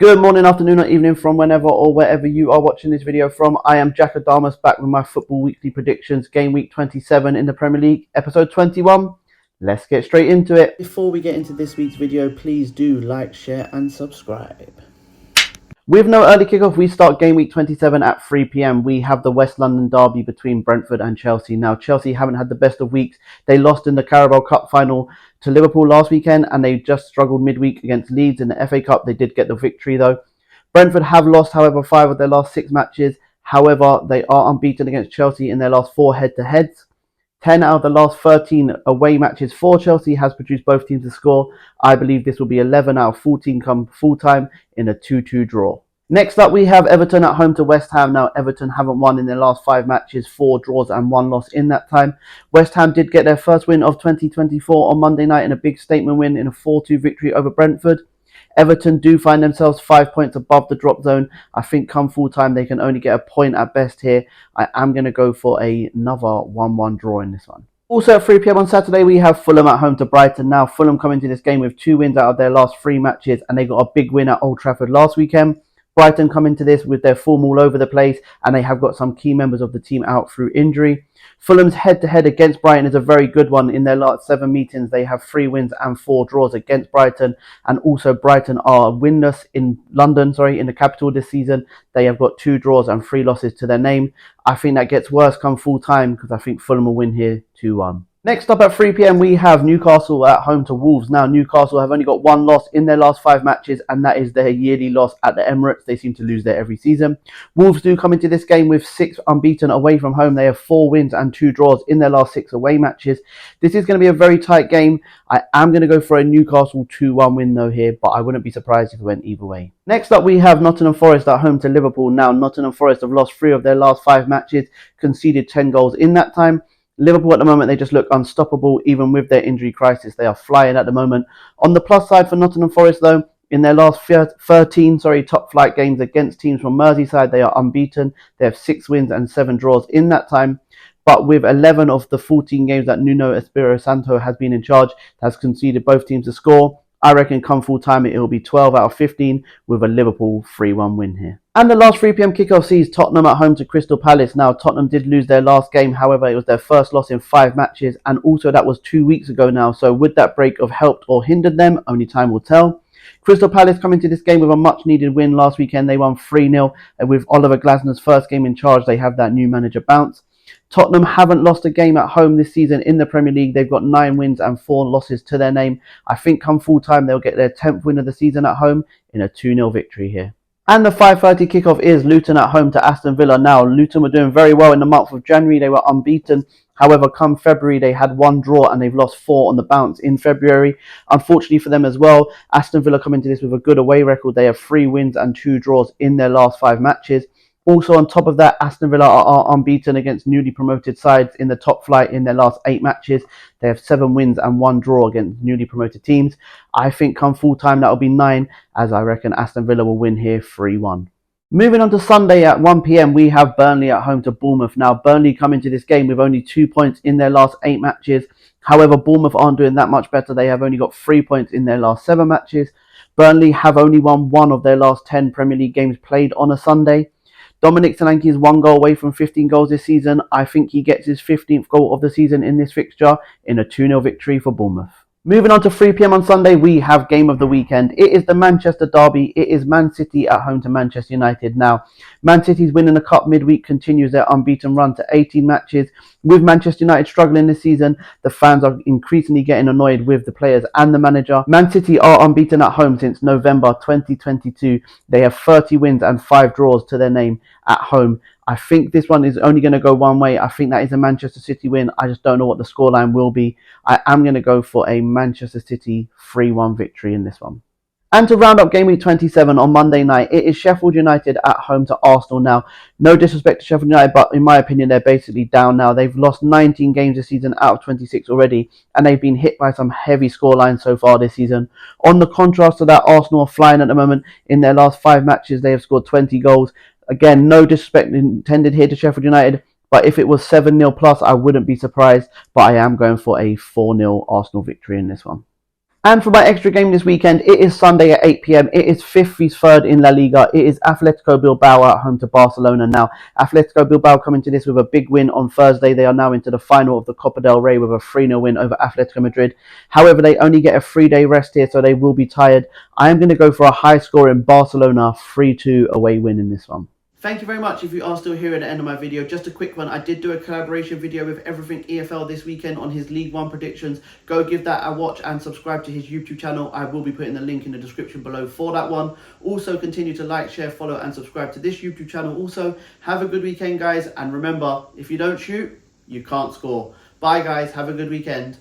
Good morning, afternoon, or evening from whenever or wherever you are watching this video from. I am Jack Adamas back with my Football Weekly predictions, game week 27 in the Premier League, episode 21. Let's get straight into it. Before we get into this week's video, please do like, share, and subscribe. With no early kickoff, we start game week 27 at 3 p.m. We have the West London derby between Brentford and Chelsea. Now, Chelsea haven't had the best of weeks. They lost in the Carabao Cup final to Liverpool last weekend, and they just struggled midweek against Leeds in the FA Cup. They did get the victory, though. Brentford have lost, however, 5 of their last 6 matches. However, they are unbeaten against Chelsea in their last 4 head-to-heads. 10 out of the last 13 away matches for Chelsea has produced both teams to score. I believe this will be 11 out of 14 come full-time in a 2-2 draw. Next up, we have Everton at home to West Ham. Now, Everton haven't won in their last 5 matches, 4 draws and 1 loss in that time. West Ham did get their first win of 2024 on Monday night in a big statement win in a 4-2 victory over Brentford. Everton do find themselves 5 points above the drop zone. I think come full time they can only get a point at best here. I am going to go for another 1-1 draw in this one. Also at 3 p.m. on Saturday, we have Fulham at home to Brighton. Now, Fulham come into this game with 2 wins out of their last 3 matches, and they got a big win at Old Trafford last weekend. Brighton come into this with their form all over the place, and they have got some key members of the team out through injury. Fulham's head-to-head against Brighton is a very good one. In their last 7 meetings, they have 3 wins and 4 draws against Brighton, and also Brighton are winless in London, in the capital this season. They have got 2 draws and 3 losses to their name. I think that gets worse come full time because I think Fulham will win here 2-1. Next up at 3 p.m. we have Newcastle at home to Wolves. Now, Newcastle have only got 1 loss in their last 5 matches, and that is their yearly loss at the Emirates. They seem to lose there every season. Wolves do come into this game with 6 unbeaten away from home. They have 4 wins and 2 draws in their last 6 away matches. This is going to be a very tight game. I am going to go for a Newcastle 2-1 win though here, but I wouldn't be surprised if it went either way. Next up, we have Nottingham Forest at home to Liverpool. Now, Nottingham Forest have lost 3 of their last 5 matches, conceded 10 goals in that time. Liverpool at the moment, they just look unstoppable, even with their injury crisis. They are flying at the moment. On the plus side for Nottingham Forest, though, in their last 13 top flight games against teams from Merseyside, they are unbeaten. They have 6 wins and 7 draws in that time. But with 11 of the 14 games that Nuno Espirito Santo has been in charge, has conceded both teams to score. I reckon come full time it will be 12 out of 15 with a Liverpool 3-1 win here. And the last 3 p.m. kickoff sees Tottenham at home to Crystal Palace. Now, Tottenham did lose their last game. However, it was their first loss in 5 matches. And also that was 2 weeks ago now. So would that break have helped or hindered them? Only time will tell. Crystal Palace come into this game with a much needed win last weekend. They won 3-0. And with Oliver Glasner's first game in charge, they have that new manager bounce. Tottenham haven't lost a game at home this season in the Premier League. They've got 9 wins and 4 losses to their name. I think come full time they'll get their 10th win of the season at home in a 2-0 victory here. And the 5:30 kickoff is Luton at home to Aston Villa. Now, Luton were doing very well in the month of January. They were unbeaten. However, come February, they had 1 draw and they've lost 4 on the bounce in February. Unfortunately for them as well, Aston Villa come into this with a good away record. They have 3 wins and 2 draws in their last 5 matches. Also, on top of that, Aston Villa are unbeaten against newly promoted sides in the top flight in their last 8 matches. They have 7 wins and 1 draw against newly promoted teams. I think come full time that will be 9, as I reckon Aston Villa will win here 3-1. Moving on to Sunday at 1 p.m, we have Burnley at home to Bournemouth. Now, Burnley come into this game with only 2 points in their last 8 matches. However, Bournemouth aren't doing that much better. They have only got 3 points in their last 7 matches. Burnley have only won 1 of their last 10 Premier League games played on a Sunday. Dominic Solanke is 1 goal away from 15 goals this season. I think he gets his 15th goal of the season in this fixture in a 2-0 victory for Bournemouth. Moving on to 3 p.m. on Sunday, we have game of the weekend. It is the Manchester derby. It is Man City at home to Manchester United. Now, Man City's winning the cup midweek continues their unbeaten run to 18 matches. With Manchester United struggling this season, the fans are increasingly getting annoyed with the players and the manager. Man City are unbeaten at home since November 2022. They have 30 wins and 5 draws to their name at home. I think this one is only going to go one way. I think that is a Manchester City win. I just don't know what the scoreline will be. I am going to go for a Manchester City 3-1 victory in this one. And to round up game week 27 on Monday night, it is Sheffield United at home to Arsenal. Now, no disrespect to Sheffield United, but in my opinion, they're basically down now. They've lost 19 games this season out of 26 already, and they've been hit by some heavy scorelines so far this season. On the contrast to that, Arsenal are flying at the moment. In their last 5 matches, they have scored 20 goals. Again, no disrespect intended here to Sheffield United, but if it was 7-0 plus, I wouldn't be surprised. But I am going for a 4-0 Arsenal victory in this one. And for my extra game this weekend, it is Sunday at 8 p.m. It is 5th v 3rd in La Liga. It is Atletico Bilbao at home to Barcelona. Now, Atletico Bilbao come into this with a big win on Thursday. They are now into the final of the Copa del Rey with a 3-0 win over Atletico Madrid. However, they only get a 3-day rest here, so they will be tired. I am going to go for a high score in Barcelona 3-2 away win in this one. Thank you very much if you are still here at the end of my video. Just a quick one. I did do a collaboration video with Everything EFL this weekend on his League One predictions. Go give that a watch and subscribe to his YouTube channel. I will be putting the link in the description below for that one. Also, continue to like, share, follow and subscribe to this YouTube channel. Also, have a good weekend, guys. And remember, if you don't shoot, you can't score. Bye, guys. Have a good weekend.